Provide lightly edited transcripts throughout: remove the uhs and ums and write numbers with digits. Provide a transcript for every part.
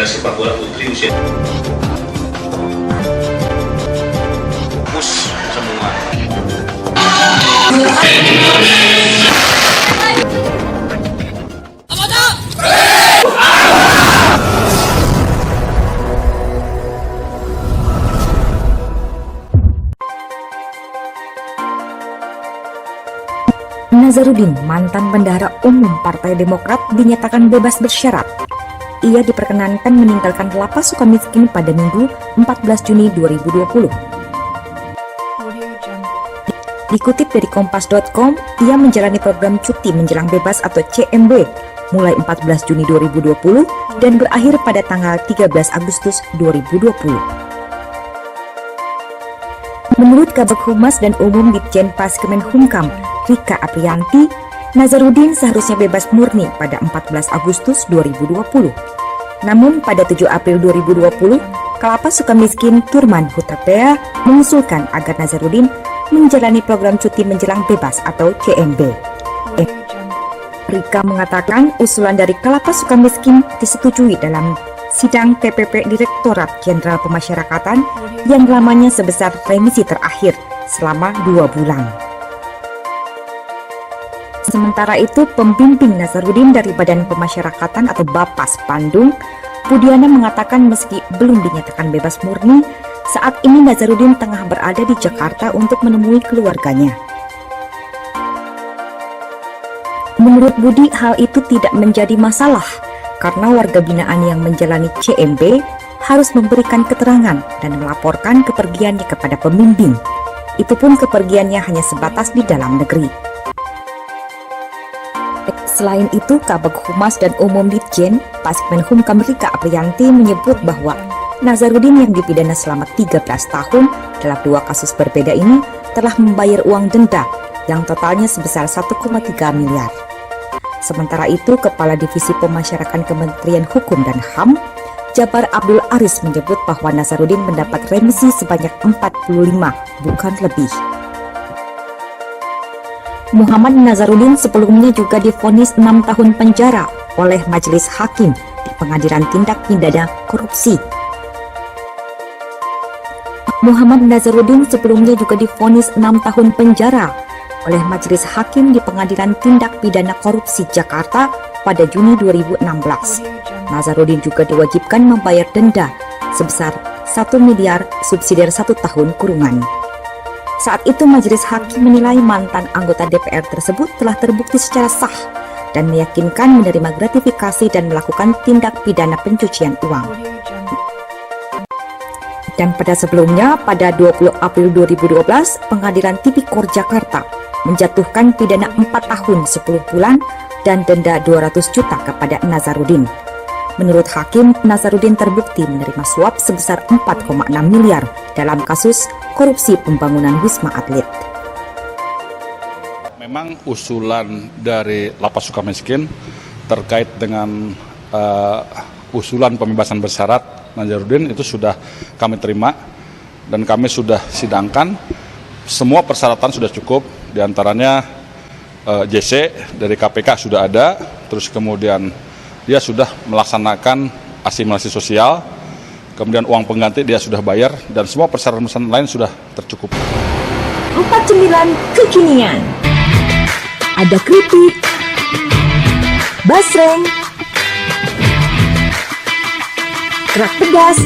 sepak bola putri usia push semua. Nazarudin, mantan Bendahara Umum Partai Demokrat, dinyatakan bebas bersyarat. Ia diperkenankan meninggalkan lapas Sukamiskin pada Minggu 14 Juni 2020. Dikutip dari Kompas.com, ia menjalani program cuti menjelang bebas atau CMB mulai 14 Juni 2020 dan berakhir pada tanggal 13 Agustus 2020. Menurut Kabag Humas dan Umum Ditjen Pas Kemenkumham, Rika Apriyanti, Nazarudin seharusnya bebas murni pada 14 Agustus 2020. Namun pada 7 April 2020, Kalapas Sukamiskin Turman Hutapea mengusulkan agar Nazarudin menjalani program cuti menjelang bebas atau CMB. Rika mengatakan usulan dari Kalapas Sukamiskin disetujui dalam sidang TPP Direktorat Jenderal Pemasyarakatan yang lamanya sebesar remisi terakhir selama 2 bulan. Sementara itu, pembimbing Nazarudin dari Badan Pemasyarakatan atau Bapas Bandung, Budiana mengatakan meski belum dinyatakan bebas murni, saat ini Nazarudin tengah berada di Jakarta untuk menemui keluarganya. Menurut Budi, hal itu tidak menjadi masalah karena warga binaan yang menjalani CMB harus memberikan keterangan dan melaporkan kepergiannya kepada pembimbing. Itu pun kepergiannya hanya sebatas di dalam negeri. Selain itu, Kabag Humas dan Umum Ditjen Pas Kemenkumham Rika Apriyanti menyebut bahwa Nazarudin yang dipidana selama 13 tahun dalam 2 kasus berbeda ini telah membayar uang denda yang totalnya sebesar 1,3 miliar. Sementara itu, Kepala Divisi Pemasyarakatan Kementerian Hukum dan HAM, Jabar Abdul Aris menyebut bahwa Nazarudin mendapat remisi sebanyak 45, bukan lebih. Muhammad Nazarudin sebelumnya juga divonis 6 tahun penjara oleh Majelis Hakim di Pengadilan Tindak Pidana Korupsi. Muhammad Nazarudin sebelumnya juga divonis 6 tahun penjara oleh Majelis Hakim di Pengadilan Tindak Pidana Korupsi Jakarta pada Juni 2016. Nazarudin juga diwajibkan membayar denda sebesar 1 miliar subsidiar 1 tahun kurungan. Saat itu Majelis Hakim menilai mantan anggota DPR tersebut telah terbukti secara sah dan meyakinkan menerima gratifikasi dan melakukan tindak pidana pencucian uang. Dan pada sebelumnya, pada 20 April 2012, Pengadilan Tipikor Jakarta menjatuhkan pidana 4 tahun 10 bulan dan denda 200 juta kepada Nazarudin. Menurut Hakim, Nazarudin terbukti menerima suap sebesar 4,6 miliar dalam kasus korupsi pembangunan Wisma Atlet. Memang usulan dari Lapas Sukamiskin terkait dengan usulan pembebasan bersyarat Nazarudin itu sudah kami terima dan kami sudah sidangkan. Semua persyaratan sudah cukup, diantaranya JC dari KPK sudah ada, terus kemudian dia sudah melaksanakan asimilasi sosial, kemudian uang pengganti dia sudah bayar, dan semua persyaratan lain sudah tercukupi. 49 kekinian. Ada keripik, basreng, kerak pedas,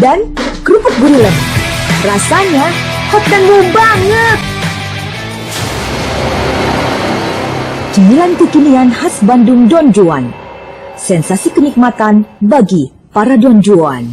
dan kerupuk gulai. Rasanya hot dan bau banget. Cemilan kekinian khas Bandung Don Juan. Sensasi kenikmatan bagi para Don Juan.